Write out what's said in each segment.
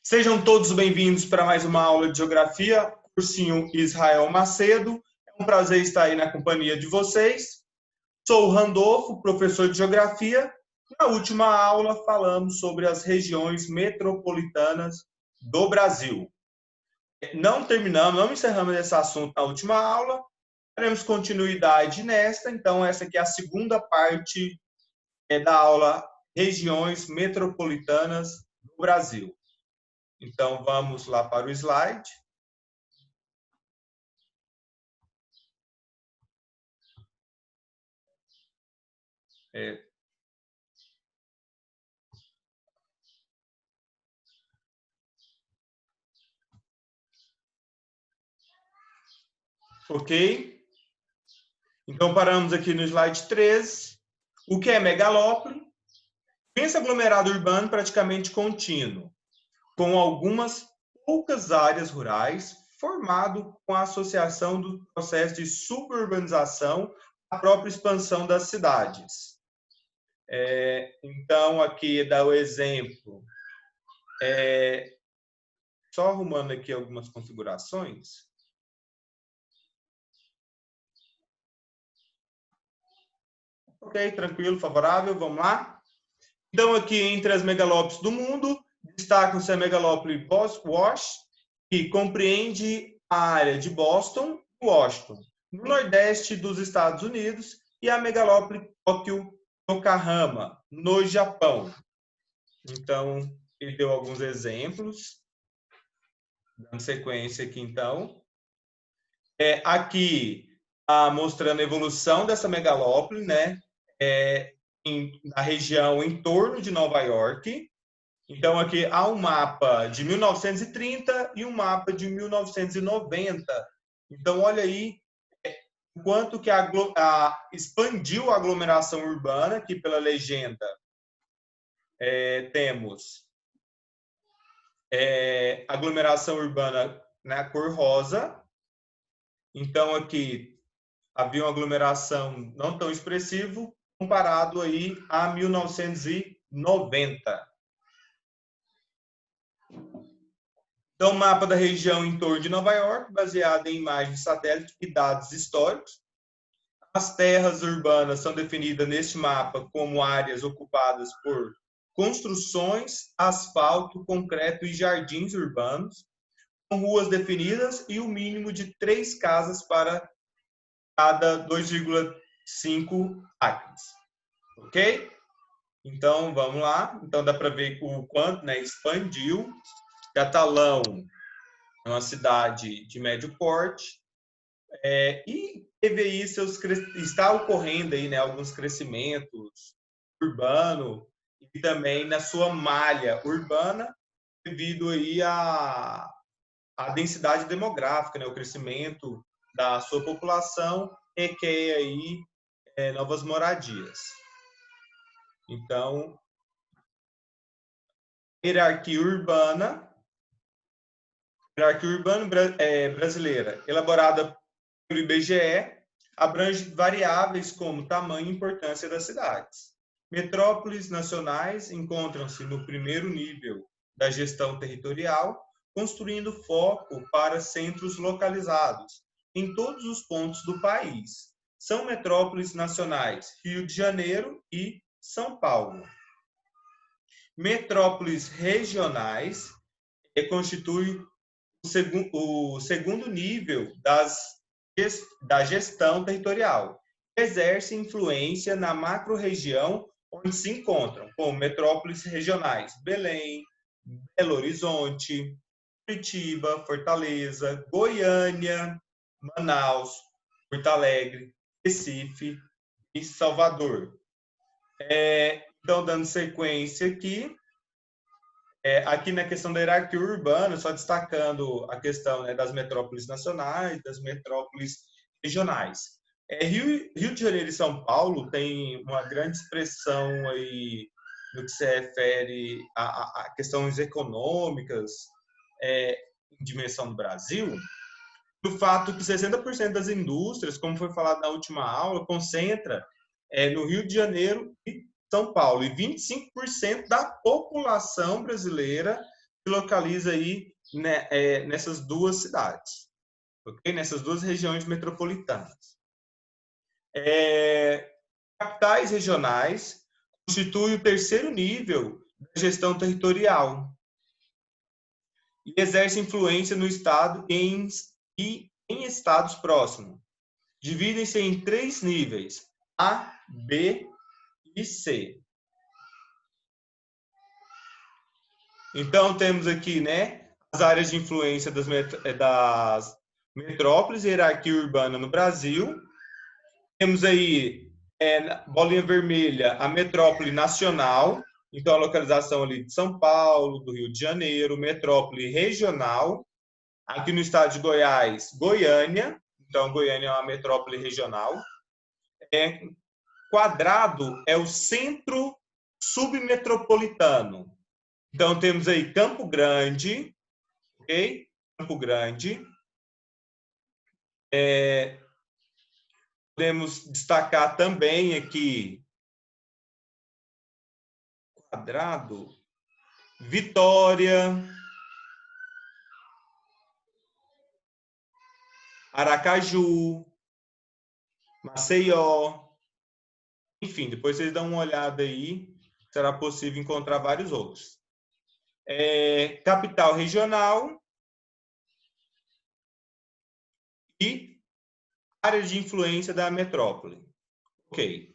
Sejam todos bem-vindos para mais uma aula de Geografia, cursinho Israel Macedo. É um prazer estar aí na companhia de vocês. Sou o Randolfo, professor de Geografia. Na última aula falamos sobre as regiões metropolitanas do Brasil. Não encerramos esse assunto na última aula. Teremos continuidade nesta, então essa aqui é a segunda parte da aula Regiões Metropolitanas do Brasil. Então, vamos lá para o slide. Ok? Então, paramos aqui no slide 13. O que é megalópole? Pensa aglomerado urbano praticamente contínuo, com algumas poucas áreas rurais, formado com a associação do processo de suburbanização à própria expansão das cidades. Então, aqui dá o exemplo. Só arrumando aqui algumas configurações. Ok, tranquilo, favorável, vamos lá. Então, aqui entre as megalópolis do mundo, destacam-se a megalópole Boston, que compreende a área de Boston e Washington, no nordeste dos Estados Unidos, e a megalópole Tóquio Yokohama, no Japão. Então, ele deu alguns exemplos. Dando sequência aqui, então. Aqui, mostrando a evolução dessa megalópole, né? Na região em torno de Nova York. Então, aqui há um mapa de 1930 e um mapa de 1990. Então, olha aí o quanto que expandiu a aglomeração urbana, aqui pela legenda temos aglomeração urbana na cor rosa. Então, aqui havia uma aglomeração não tão expressiva, comparado aí a 1990. Então, mapa da região em torno de Nova York, baseado em imagens de satélite e dados históricos. As terras urbanas são definidas neste mapa como áreas ocupadas por construções, asfalto, concreto e jardins urbanos, com ruas definidas e o mínimo de 3 casas para cada 2,5 acres. Ok? Então, vamos lá. Então, dá para ver o quanto, né, expandiu. Catalão é uma cidade de médio porte. E teve aí está ocorrendo aí, né, alguns crescimentos urbano e também na sua malha urbana, devido aí à densidade demográfica, né, o crescimento da sua população requer aí novas moradias. Então, hierarquia urbana brasileira, elaborada pelo IBGE, abrange variáveis como tamanho e importância das cidades. Metrópoles nacionais encontram-se no primeiro nível da gestão territorial, construindo foco para centros localizados em todos os pontos do país. São metrópoles nacionais Rio de Janeiro e São Paulo. Metrópoles regionais constituem o segundo nível da gestão territorial. Exerce influência na macro-região onde se encontram, como metrópoles regionais Belém, Belo Horizonte, Curitiba, Fortaleza, Goiânia, Manaus, Porto Alegre, Recife e Salvador. Então, dando sequência aqui, aqui na questão da hierarquia urbana, só destacando a questão, né, das metrópoles nacionais, das metrópoles regionais. Rio de Janeiro e São Paulo tem uma grande expressão aí no que se refere a questões econômicas em dimensão do Brasil, do fato que 60% das indústrias, como foi falado na última aula, concentra no Rio de Janeiro e São Paulo, e 25% da população brasileira se localiza aí, né, nessas duas cidades, ok? Nessas duas regiões metropolitanas. Capitais regionais constituem o terceiro nível da gestão territorial e exerce influência no Estado e em estados próximos. Dividem-se em 3 níveis, A, B e C. Então, temos aqui, né, as áreas de influência das metrópoles e hierarquia urbana no Brasil. Temos aí, bolinha vermelha, a metrópole nacional, então a localização ali de São Paulo, do Rio de Janeiro, metrópole regional. Aqui no estado de Goiás, Goiânia, então Goiânia é uma metrópole regional. Quadrado é o centro submetropolitano. Então temos aí Campo Grande, ok? Campo Grande. Podemos destacar também aqui quadrado, Vitória, Aracaju, Maceió. Enfim, depois vocês dão uma olhada aí, será possível encontrar vários outros. Capital regional e área de influência da metrópole. Ok.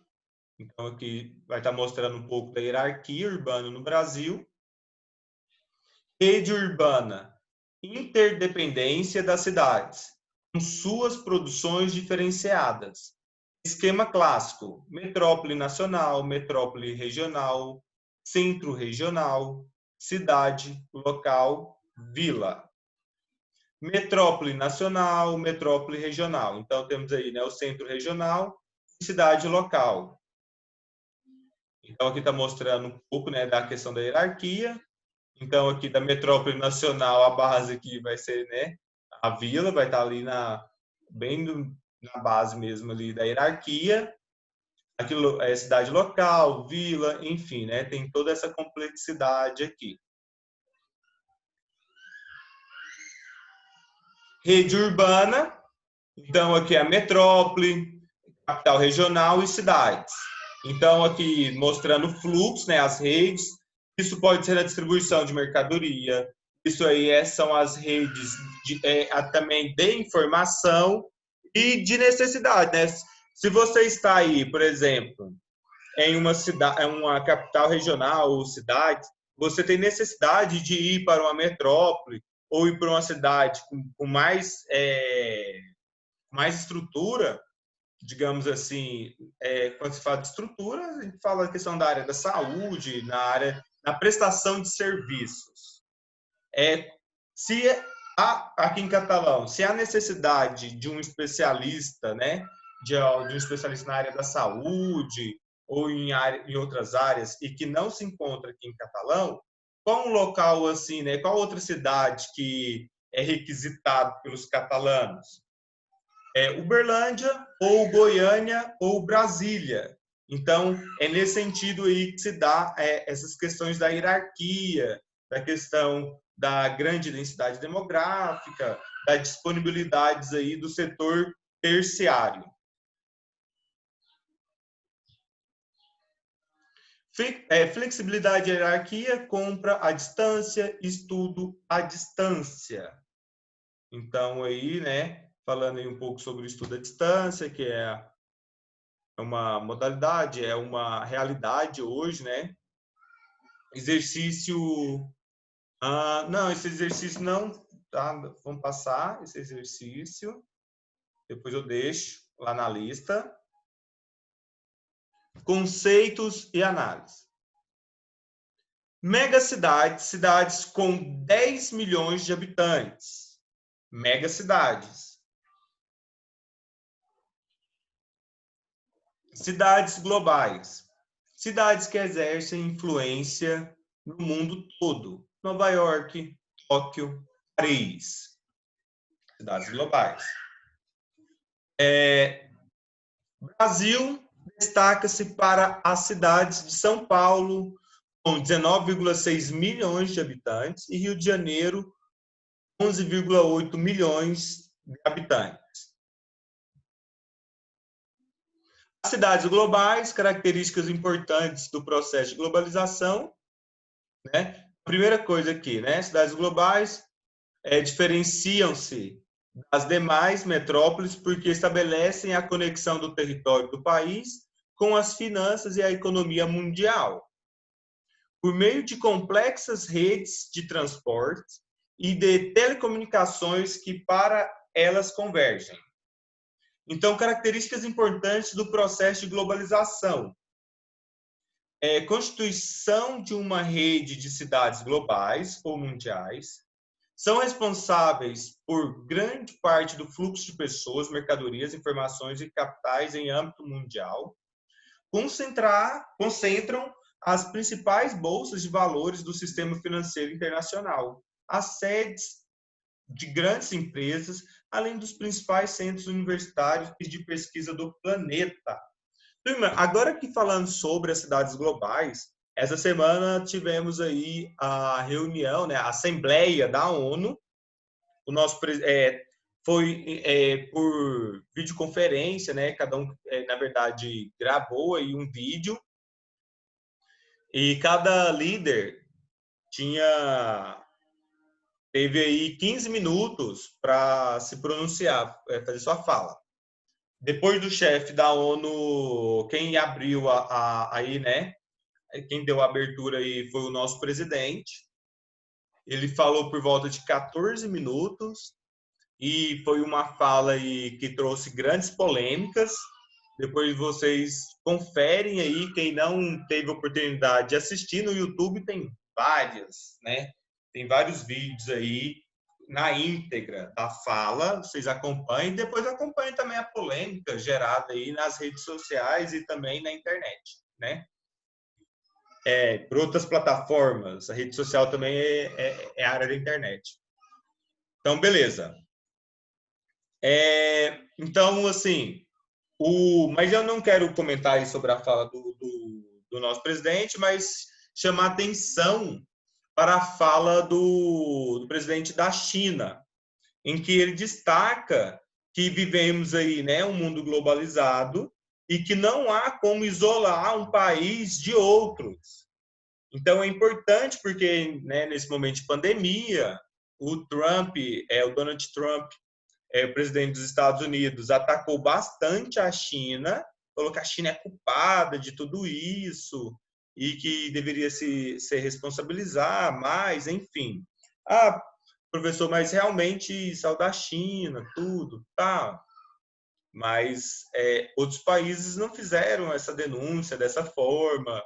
Então, aqui vai estar mostrando um pouco da hierarquia urbana no Brasil. Rede urbana, interdependência das cidades, com suas produções diferenciadas. Esquema clássico, metrópole nacional, metrópole regional, centro regional, cidade, local, vila. Metrópole nacional, metrópole regional. Então, temos aí, né, o centro regional e cidade local. Então, aqui está mostrando um pouco, né, da questão da hierarquia. Então, aqui da metrópole nacional, a base aqui vai ser, né, a vila, vai estar ali bem na base mesmo ali da hierarquia. Aqui é cidade local, vila, enfim, né, tem toda essa complexidade aqui. Rede urbana, então aqui é a metrópole, capital regional e cidades. Então, aqui mostrando o fluxo, né, as redes. Isso pode ser a distribuição de mercadoria. Isso aí são as redes também de informação e de necessidade, né? Se você está aí, por exemplo, em uma cidade, uma capital regional ou cidade, você tem necessidade de ir para uma metrópole ou ir para uma cidade com mais estrutura, digamos assim, quando se fala de estrutura, a gente fala da questão da área da saúde, na prestação de serviços. Se aqui em Catalão, se há necessidade de um especialista, né, de um especialista na área da saúde ou em outras áreas e que não se encontra aqui em Catalão, qual um local assim, né, qual outra cidade que é requisitado pelos catalanos? Uberlândia, ou Goiânia, ou Brasília. Então, é nesse sentido aí que se dá essas questões da hierarquia, da questão da grande densidade demográfica, das disponibilidades aí do setor terciário. Flexibilidade e hierarquia, compra à distância, estudo à distância. Então, aí, né, falando aí um pouco sobre o estudo à distância, que é uma modalidade, é uma realidade hoje, né? Exercício... não, esse exercício não, tá? Vamos passar esse exercício. Depois eu deixo lá na lista. Conceitos e análise. Megacidades, cidades com 10 milhões de habitantes. Megacidades. Cidades globais. Cidades que exercem influência no mundo todo. Nova York, Tóquio, Paris. Cidades globais. Brasil destaca-se para as cidades de São Paulo, com 19,6 milhões de habitantes, e Rio de Janeiro, 11,8 milhões de habitantes. As cidades globais, características importantes do processo de globalização, né? A primeira coisa aqui, né? Cidades globais diferenciam-se das demais metrópoles porque estabelecem a conexão do território do país com as finanças e a economia mundial, por meio de complexas redes de transporte e de telecomunicações que para elas convergem. Então, características importantes do processo de globalização. Constituição de uma rede de cidades globais ou mundiais, são responsáveis por grande parte do fluxo de pessoas, mercadorias, informações e capitais em âmbito mundial, concentram as principais bolsas de valores do sistema financeiro internacional, as sedes de grandes empresas, além dos principais centros universitários e de pesquisa do planeta. Turma, agora que falando sobre as cidades globais, essa semana tivemos aí a reunião, né, a Assembleia da ONU. O nosso foi por videoconferência, né? Cada um, na verdade, gravou aí um vídeo e cada líder teve aí 15 minutos para se pronunciar, fazer sua fala. Depois do chefe da ONU, quem abriu aí, né? Quem deu a abertura aí foi o nosso presidente. Ele falou por volta de 14 minutos e foi uma fala aí que trouxe grandes polêmicas. Depois vocês conferem aí, quem não teve oportunidade de assistir no YouTube, tem várias, né? Tem vários vídeos aí na íntegra da fala, vocês acompanhem, depois acompanhem também a polêmica gerada aí nas redes sociais e também na internet, né? Por outras plataformas, a rede social também é a área da internet. Então, beleza. Então, assim, mas eu não quero comentar aí sobre a fala do nosso presidente, mas chamar atenção para a fala do presidente da China, em que ele destaca que vivemos aí, né, um mundo globalizado e que não há como isolar um país de outros. Então é importante porque, né, nesse momento de pandemia, o Donald Trump, o presidente dos Estados Unidos, atacou bastante a China, falou que a China é culpada de tudo isso e que deveria se responsabilizar mais, enfim. Ah, professor, mas realmente saiu da China, tudo, tá? Mas outros países não fizeram essa denúncia dessa forma.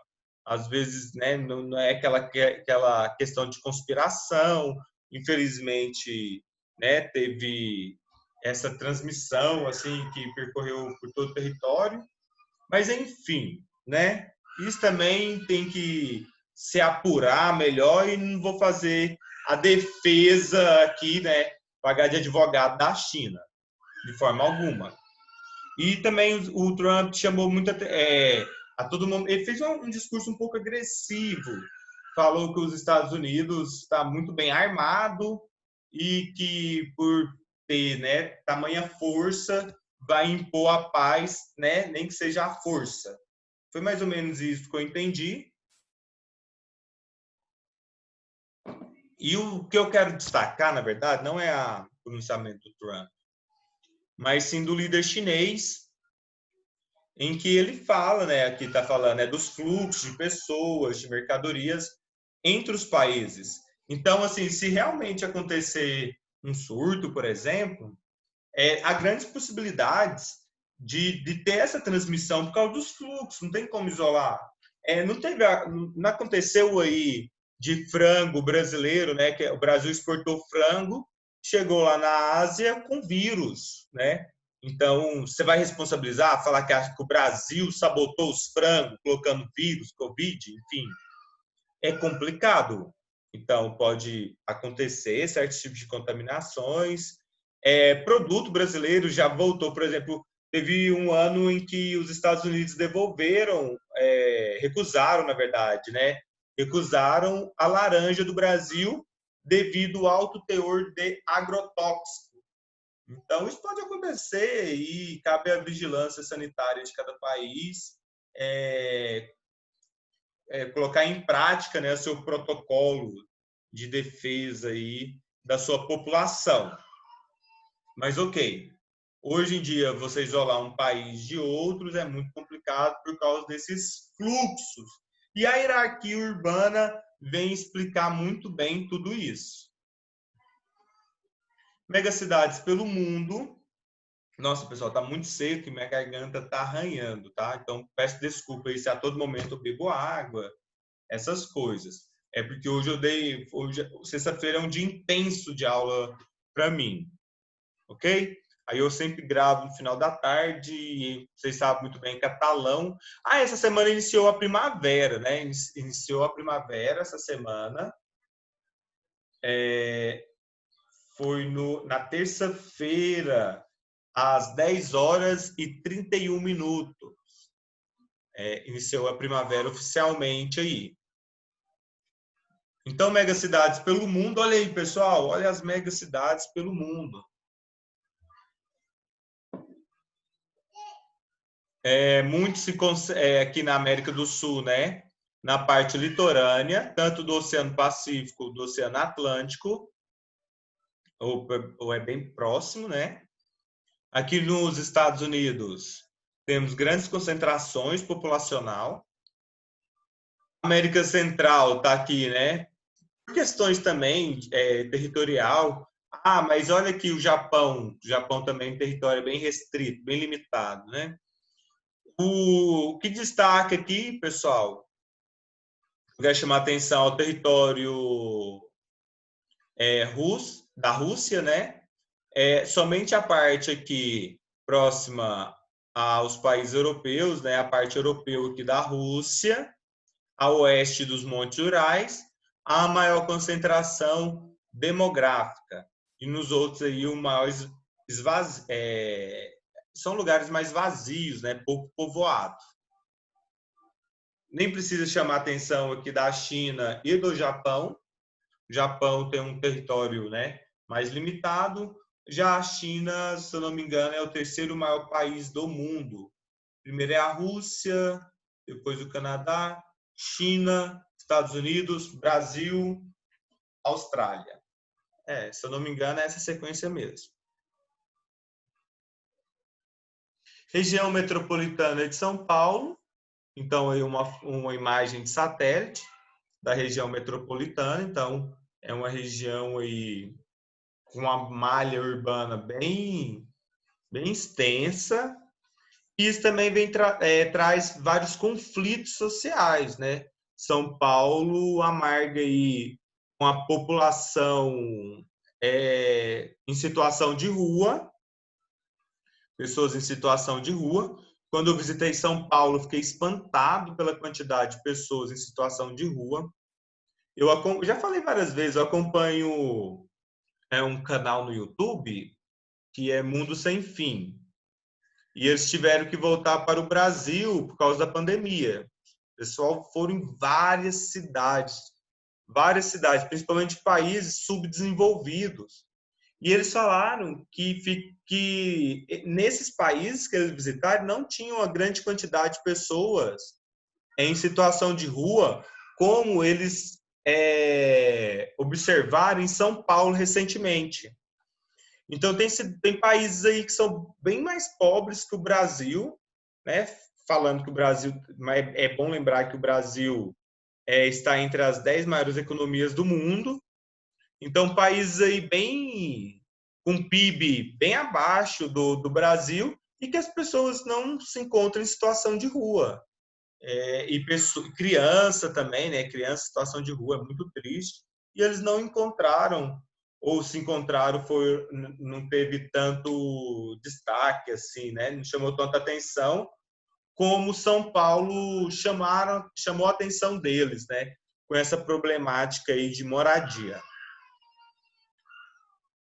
Às vezes, né, não é aquela questão de conspiração. Infelizmente, né, teve essa transmissão assim que percorreu por todo o território. Mas enfim, né? Isso também tem que se apurar melhor e não vou fazer a defesa aqui, né? Pagar de advogado da China, de forma alguma. E também o Trump chamou a todo mundo. Ele fez um discurso um pouco agressivo. Falou que os Estados Unidos está muito bem armado e que por ter, né, tamanha força vai impor a paz, né, nem que seja a força. Foi mais ou menos isso que eu entendi. E o que eu quero destacar, na verdade, não é o pronunciamento do Trump, mas sim do líder chinês, em que ele fala, né, aqui está falando, dos fluxos de pessoas, de mercadorias entre os países. Então, assim, se realmente acontecer um surto, por exemplo, há grandes possibilidades de ter essa transmissão por causa dos fluxos, não tem como isolar. Não aconteceu aí de frango brasileiro, né, que o Brasil exportou frango, chegou lá na Ásia com vírus, né? Então, você vai responsabilizar, falar que o Brasil sabotou os frangos, colocando vírus, Covid, enfim, é complicado. Então, pode acontecer certos tipos de contaminações. Produto brasileiro já voltou, por exemplo, teve um ano em que os Estados Unidos recusaram, na verdade, né, recusaram a laranja do Brasil devido ao alto teor de agrotóxico. Então, isso pode acontecer e cabe à vigilância sanitária de cada país colocar em prática, né, seu protocolo de defesa aí da sua população. Mas, ok, hoje em dia, você isolar um país de outros é muito complicado por causa desses fluxos. E a hierarquia urbana vem explicar muito bem tudo isso. Megacidades pelo mundo. Nossa, pessoal, tá muito seco e minha garganta tá arranhando, tá? Então, peço desculpa aí se a todo momento eu bebo água, essas coisas. É porque hoje sexta-feira é um dia intenso de aula para mim, ok? Aí eu sempre gravo no final da tarde, e vocês sabem muito bem, catalão. Ah, essa semana iniciou a primavera, né? Iniciou a primavera essa semana. Foi na terça-feira, às 10 horas e 31 minutos. Iniciou a primavera oficialmente aí. Então, megacidades pelo mundo, olha aí, pessoal, olha as megacidades pelo mundo. Muito aqui na América do Sul, né? Na parte litorânea, tanto do Oceano Pacífico, do Oceano Atlântico, ou é bem próximo, né? Aqui nos Estados Unidos, temos grandes concentrações populacional. A América Central está aqui, né? Por questões também territorial. Ah, mas olha aqui o Japão também é um território bem restrito, bem limitado, né? O que destaca aqui, pessoal, quer chamar atenção ao território da Rússia, né? Somente a parte aqui próxima aos países europeus, né? A parte europeu aqui da Rússia, a oeste dos Montes Urais, a maior concentração demográfica. E nos outros aí o maior são lugares mais vazios, né? Pouco povoados. Nem precisa chamar atenção aqui da China e do Japão. O Japão tem um território, né, mais limitado. Já a China, se eu não me engano, é o terceiro maior país do mundo. Primeiro é a Rússia, depois o Canadá, China, Estados Unidos, Brasil, Austrália. Se eu não me engano, é essa sequência mesmo. Região metropolitana de São Paulo. Então, aí uma imagem de satélite da região metropolitana. Então, é uma região aí com uma malha urbana bem extensa. E isso também traz vários conflitos sociais, né? São Paulo amarga aí com a população em situação de rua, pessoas em situação de rua. Quando eu visitei São Paulo, fiquei espantado pela quantidade de pessoas em situação de rua. Eu já falei várias vezes, eu acompanho um canal no YouTube que é Mundo Sem Fim. E eles tiveram que voltar para o Brasil por causa da pandemia. O pessoal foram em várias cidades, principalmente países subdesenvolvidos. E eles falaram que nesses países que eles visitaram não tinham uma grande quantidade de pessoas em situação de rua, como eles observaram em São Paulo recentemente. Então, tem países aí que são bem mais pobres que o Brasil, né? Falando que o Brasil, mas é bom lembrar que o Brasil está entre as 10 maiores economias do mundo. Então, países aí com PIB bem abaixo do Brasil e que as pessoas não se encontram em situação de rua. Criança também, né? Criança em situação de rua é muito triste. E eles não encontraram, ou se encontraram, não teve tanto destaque, assim, né? Não chamou tanta atenção como São Paulo chamou a atenção deles, né? Com essa problemática aí de moradia.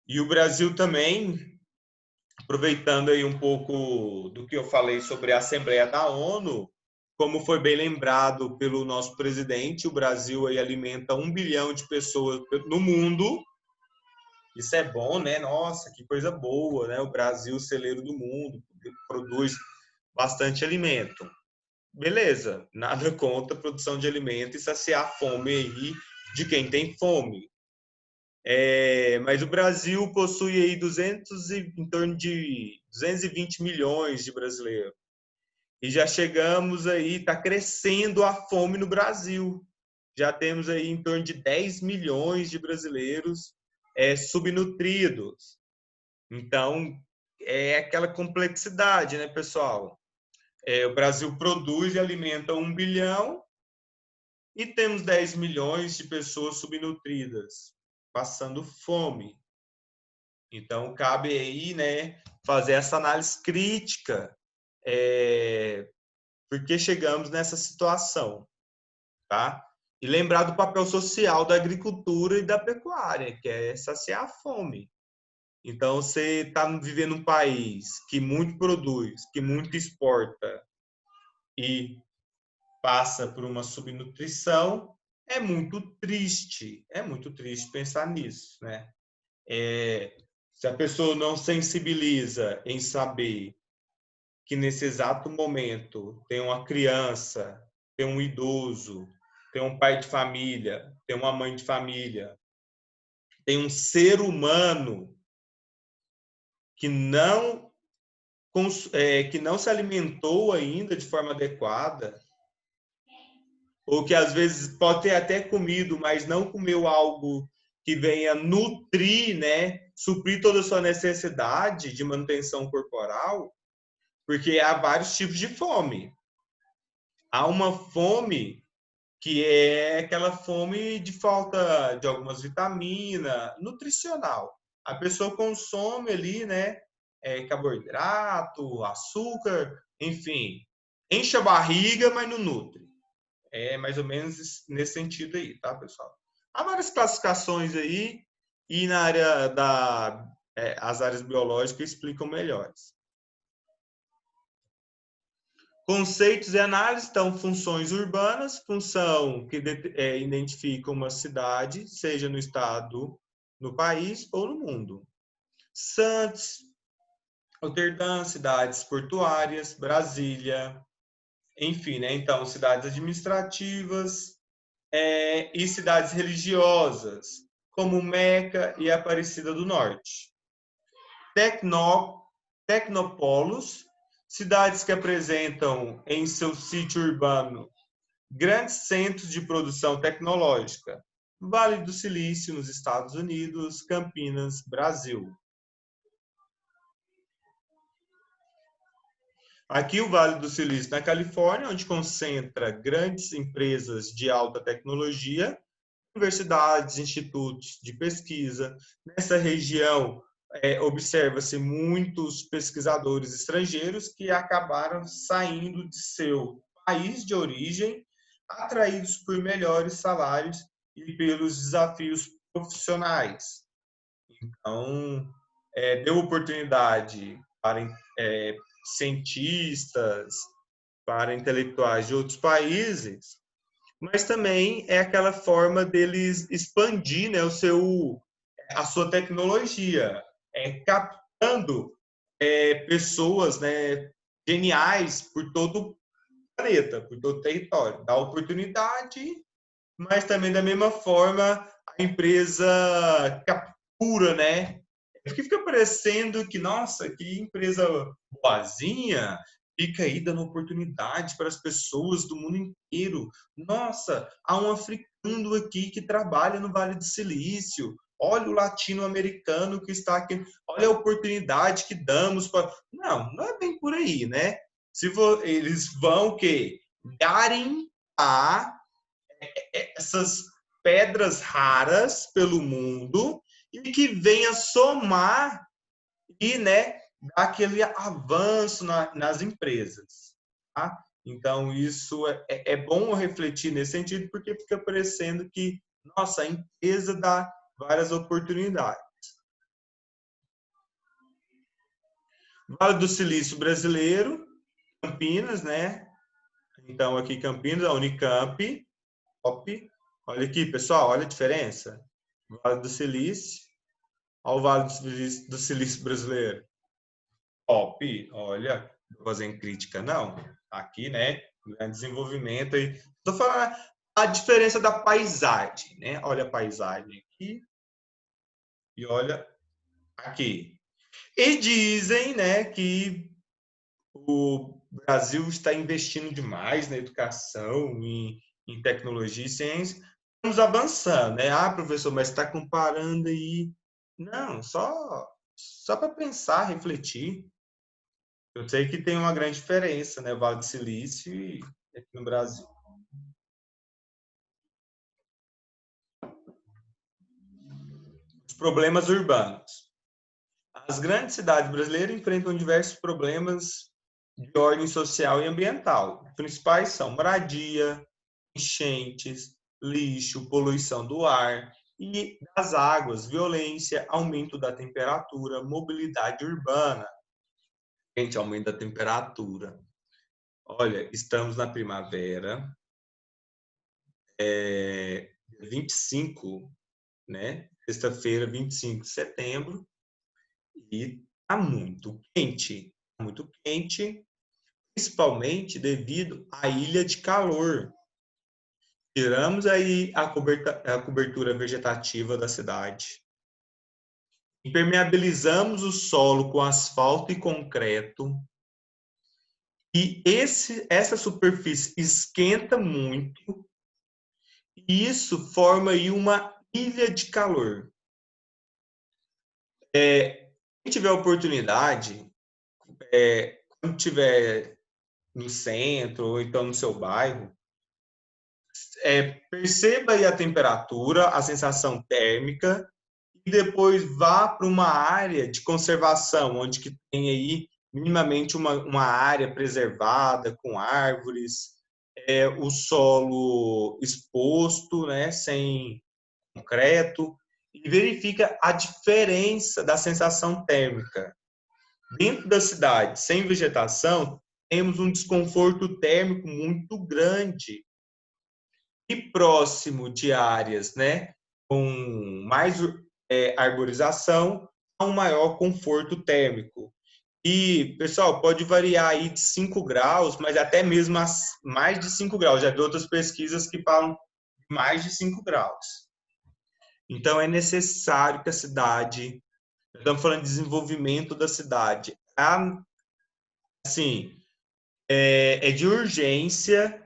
E o Brasil também, aproveitando aí um pouco do que eu falei sobre a Assembleia da ONU, como foi bem lembrado pelo nosso presidente, o Brasil aí alimenta 1 bilhão de pessoas no mundo. Isso é bom, né? Nossa, que coisa boa, né? O Brasil, celeiro do mundo, produz bastante alimento. Beleza, nada contra a produção de alimento e saciar a fome aí de quem tem fome. Mas o Brasil possui aí em torno de 220 milhões de brasileiros. E já chegamos aí, está crescendo a fome no Brasil. Já temos aí em torno de 10 milhões de brasileiros subnutridos. Então, é aquela complexidade, né, pessoal? O Brasil produz e alimenta 1 bilhão e temos 10 milhões de pessoas subnutridas, passando fome. Então, cabe aí, né, fazer essa análise crítica, porque chegamos nessa situação, tá? E lembrar do papel social da agricultura e da pecuária, que é saciar a fome. Então, você está vivendo um país que muito produz, que muito exporta e passa por uma subnutrição, é muito triste pensar nisso, né? Se a pessoa não sensibiliza em saber que nesse exato momento tem uma criança, tem um idoso, tem um pai de família, tem uma mãe de família, tem um ser humano que que não se alimentou ainda de forma adequada, ou que às vezes pode ter até comido, mas não comeu algo que venha nutrir, né, suprir toda a sua necessidade de manutenção corporal, porque há vários tipos de fome. Há uma fome que é aquela fome de falta de algumas vitaminas, nutricional. A pessoa consome ali, né, carboidrato, açúcar, enfim, enche a barriga, mas não nutre. É mais ou menos nesse sentido aí, tá, pessoal? Há várias classificações aí e na área as áreas biológicas explicam melhores. Conceitos e análise, então, funções urbanas, função que identifica uma cidade, seja no estado, no país ou no mundo. Santos, Roterdã, cidades portuárias, Brasília, enfim, né? Então, cidades administrativas e cidades religiosas, como Meca e Aparecida do Norte. Tecnopolos, cidades que apresentam em seu sítio urbano grandes centros de produção tecnológica. Vale do Silício, nos Estados Unidos, Campinas, Brasil. Aqui o Vale do Silício, na Califórnia, onde concentra grandes empresas de alta tecnologia, universidades, institutos de pesquisa. Nessa região, observa-se muitos pesquisadores estrangeiros que acabaram saindo de seu país de origem, atraídos por melhores salários e pelos desafios profissionais. Então, deu oportunidade para cientistas, para intelectuais de outros países, mas também é aquela forma deles expandir, né, a sua tecnologia, captando pessoas, né, geniais por todo o planeta, por todo o território. Dá oportunidade, mas também da mesma forma a empresa captura, né? Porque fica parecendo que, nossa, que empresa boazinha, fica aí dando oportunidade para as pessoas do mundo inteiro. Nossa, há um africano aqui que trabalha no Vale do Silício. Olha o latino-americano que está aqui. Olha a oportunidade que damos para. Não, não é bem por aí, né? Eles vão o quê? Garimpar essas pedras raras pelo mundo e que venha somar e, né, dar aquele avanço nas empresas. Tá? Então, isso é bom refletir nesse sentido, porque fica parecendo que, nossa, a empresa dá várias oportunidades. Vale do Silício brasileiro, Campinas, né? Então, aqui Campinas, a Unicamp, top. Olha aqui, pessoal, olha a diferença. Vale do Silício, olha o Vale do Silício brasileiro. Top, olha, não tô fazendo crítica, não. Aqui, né, desenvolvimento aí. Estou falando a diferença da paisagem, né? Olha a paisagem aqui e olha aqui. E dizem, né, que o Brasil está investindo demais na educação, em tecnologia e ciência. Estamos avançando, né? Ah, professor, mas está comparando aí. Não, só para pensar, refletir. Eu sei que tem uma grande diferença, né? Vale do Silício e aqui no Brasil. Os problemas urbanos. As grandes cidades brasileiras enfrentam diversos problemas de ordem social e ambiental. Os principais são moradia, enchentes, lixo, poluição do ar e das águas, violência, aumento da temperatura, mobilidade urbana. Gente, aumento da temperatura. Olha, estamos na primavera, 25, né? Sexta-feira, 25 de setembro, e está muito quente, principalmente devido à ilha de calor. Tiramos aí a cobertura vegetativa da cidade, impermeabilizamos o solo com asfalto e concreto, e essa superfície esquenta muito, e isso forma aí uma ilha de calor. Quem tiver oportunidade, quando tiver no centro ou então no seu bairro, perceba aí a temperatura, a sensação térmica e depois vá para uma área de conservação, onde que tem aí minimamente uma área preservada com árvores, o solo exposto, né, sem concreto, e verifica a diferença da sensação térmica. Dentro da cidade, sem vegetação, temos um desconforto térmico muito grande. E próximo de áreas, né, com mais arborização, há um maior conforto térmico. E, pessoal, pode variar aí de 5 graus, mas até mesmo mais de 5 graus. Já vi outras pesquisas que falam mais de 5 graus. Então, é necessário que a cidade, estamos falando de desenvolvimento da cidade, assim, é de urgência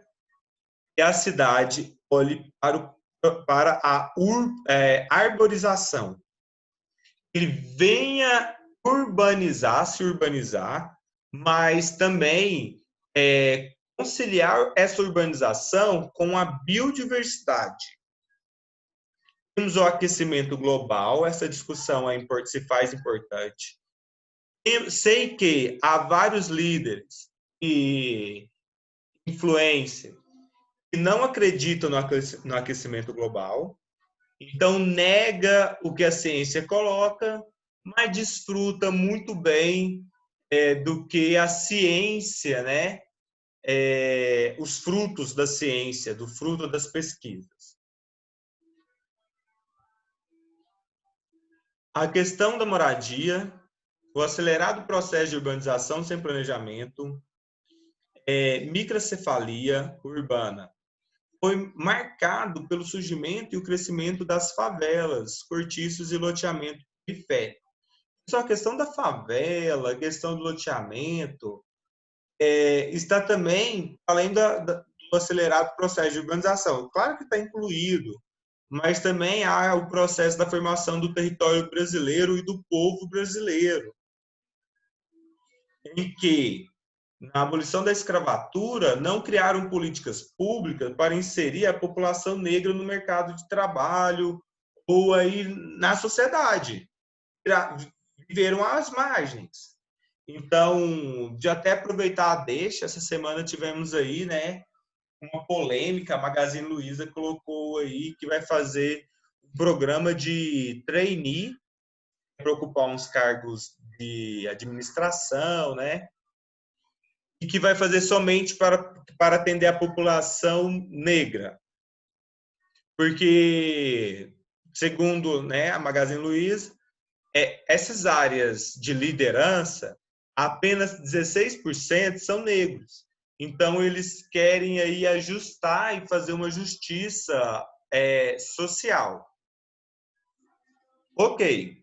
que a cidade olhe para a arborização. Ele venha se urbanizar, mas também conciliar essa urbanização com a biodiversidade. Temos o aquecimento global, essa discussão se faz importante. Eu sei que há vários líderes e influências que não acreditam no aquecimento global, então nega o que a ciência coloca, mas desfruta muito bem do que a ciência, né, os frutos da ciência, do fruto das pesquisas. A questão da moradia, o acelerado processo de urbanização sem planejamento, microcefalia urbana, foi marcado pelo surgimento e o crescimento das favelas, cortiços e loteamento periférico. Só a questão da favela, a questão do loteamento, está também além do acelerado processo de urbanização. Claro que está incluído, mas também há o processo da formação do território brasileiro e do povo brasileiro, em que, na abolição da escravatura, não criaram políticas públicas para inserir a população negra no mercado de trabalho ou aí na sociedade. Viveram às margens. Então, de até aproveitar a deixa, essa semana tivemos aí, né, uma polêmica, a Magazine Luiza colocou aí que vai fazer um programa de trainee para ocupar uns cargos de administração, né? e que vai fazer somente para atender a população negra. Porque, segundo, né, a Magazine Luiza, essas áreas de liderança, apenas 16% são negros. Então, eles querem aí ajustar e fazer uma justiça social. Ok.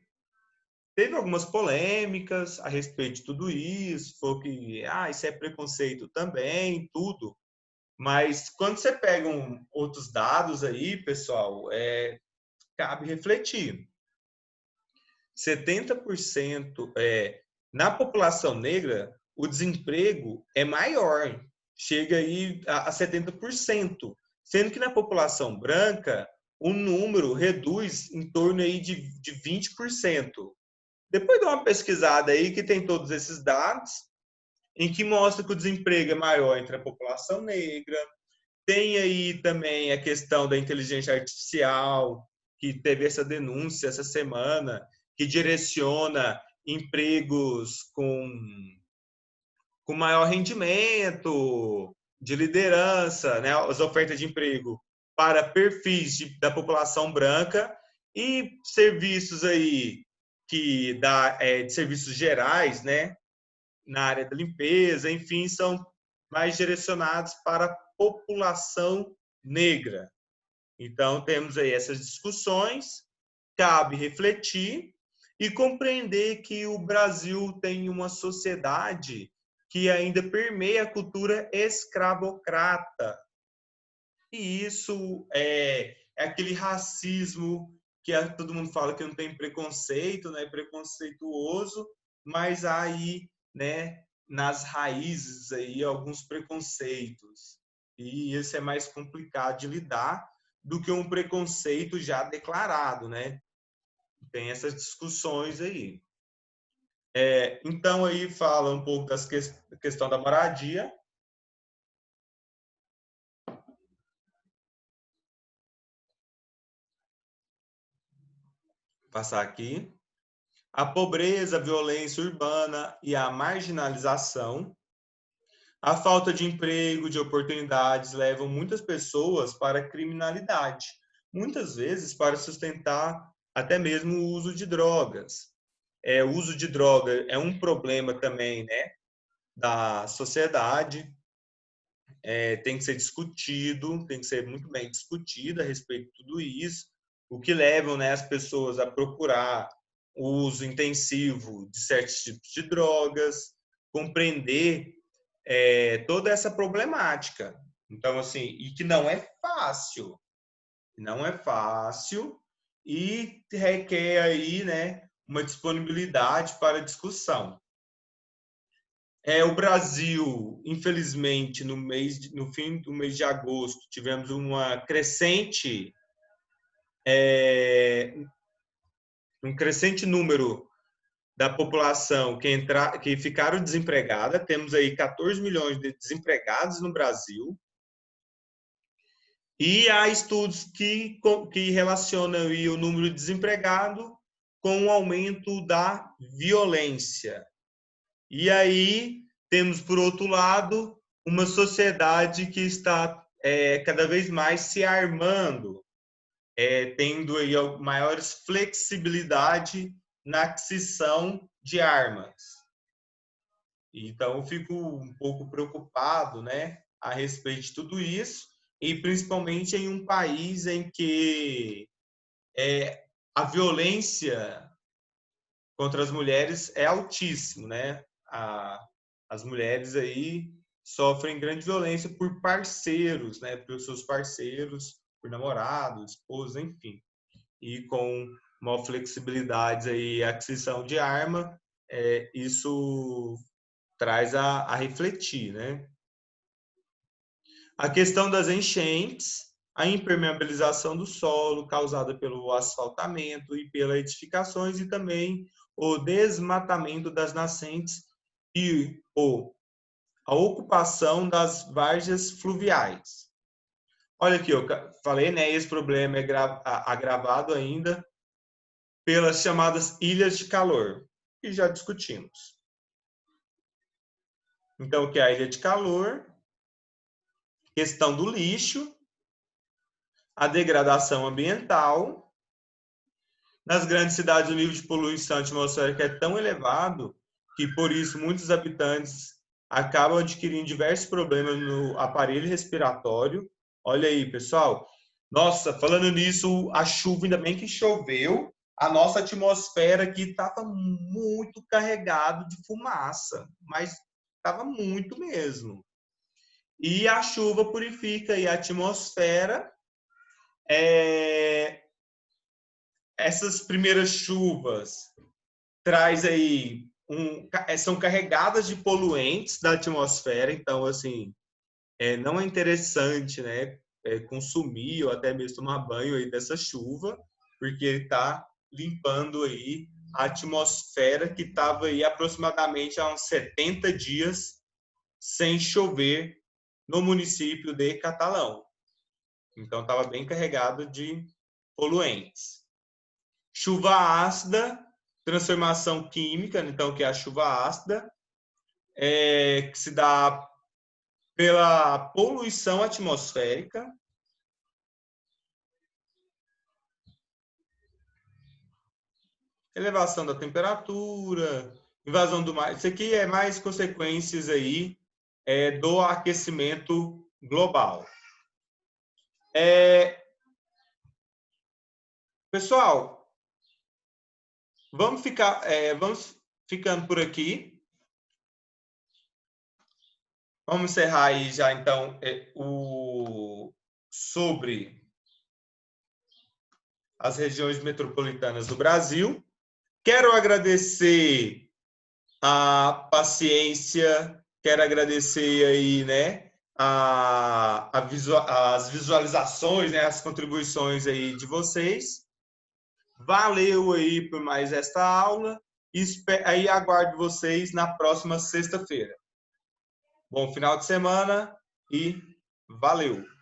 Teve algumas polêmicas a respeito de tudo isso, falou que isso é preconceito também, tudo. Mas quando você pega outros dados aí, pessoal, cabe refletir. 70% na população negra, o desemprego é maior, chega aí a 70%, sendo que na população branca, o número reduz em torno aí de 20%. Depois dá uma pesquisada aí que tem todos esses dados, em que mostra que o desemprego é maior entre a população negra. Tem aí também a questão da inteligência artificial, que teve essa denúncia essa semana, que direciona empregos com maior rendimento, de liderança, né, as ofertas de emprego para perfis da população branca e serviços aí que dá de serviços gerais, né, na área da limpeza, enfim, são mais direcionados para a população negra. Então, temos aí essas discussões, cabe refletir e compreender que o Brasil tem uma sociedade que ainda permeia a cultura escravocrata. E isso é aquele racismo que todo mundo fala que não tem preconceito, né, preconceituoso, mas há aí, né, nas raízes aí alguns preconceitos. E isso é mais complicado de lidar do que um preconceito já declarado, né? Tem essas discussões aí. Então aí fala um pouco da questão da moradia. Vou passar aqui. A pobreza, a violência urbana e a marginalização. A falta de emprego, de oportunidades, levam muitas pessoas para a criminalidade, muitas vezes para sustentar até mesmo o uso de drogas. O uso de droga é um problema também, né, da sociedade, tem que ser discutido, tem que ser muito bem discutido a respeito de tudo isso, o que levam, né, as pessoas a procurar o uso intensivo de certos tipos de drogas, compreender toda essa problemática. Então, assim, e que não é fácil e requer aí, né, uma disponibilidade para discussão. O Brasil, infelizmente, no fim do mês de agosto, tivemos um crescente número da população que ficaram desempregada. Temos aí 14 milhões de desempregados no Brasil. E há estudos que relacionam o número de desempregado com o aumento da violência. E aí temos, por outro lado, uma sociedade que está cada vez mais se armando, tendo aí maiores flexibilidade na aquisição de armas. Então, eu fico um pouco preocupado, né, a respeito de tudo isso, e principalmente em um país em que a violência contra as mulheres é altíssimo, né? As mulheres aí sofrem grande violência por parceiros, né? Por seus parceiros, por namorados, esposos, enfim. E com uma flexibilidade aí, a aquisição de arma, isso traz a refletir, né? A questão das enchentes, a impermeabilização do solo causada pelo asfaltamento e pelas edificações e também o desmatamento das nascentes e a ocupação das várzeas fluviais. Olha aqui, eu falei, né? Esse problema é agravado ainda pelas chamadas ilhas de calor, que já discutimos. Então, que é a ilha de calor, questão do lixo, a degradação ambiental. Nas grandes cidades, o nível de poluição atmosférica é tão elevado que, por isso, muitos habitantes acabam adquirindo diversos problemas no aparelho respiratório. Olha aí, pessoal. Nossa, falando nisso, a chuva, ainda bem que choveu. A nossa atmosfera aqui estava muito carregado de fumaça, mas estava muito mesmo. E a chuva purifica aí a atmosfera. Essas primeiras chuvas traz aí são carregadas de poluentes da atmosfera, então assim não é interessante, né, consumir ou até mesmo tomar banho aí dessa chuva, porque ele está limpando aí a atmosfera que estava aí aproximadamente há uns 70 dias sem chover no município de Catalão. Então estava bem carregado de poluentes. Chuva ácida, transformação química, então que é a chuva ácida, que se dá pela poluição atmosférica, elevação da temperatura, invasão do mar. Isso aqui é mais consequências aí do aquecimento global. Pessoal, vamos ficando por aqui. Vamos encerrar aí já, então, sobre as regiões metropolitanas do Brasil. Quero agradecer a paciência, quero agradecer aí, né, as visualizações, né, as contribuições aí de vocês. Valeu aí por mais esta aula. Aí aguardo vocês na próxima sexta-feira. Bom final de semana e valeu!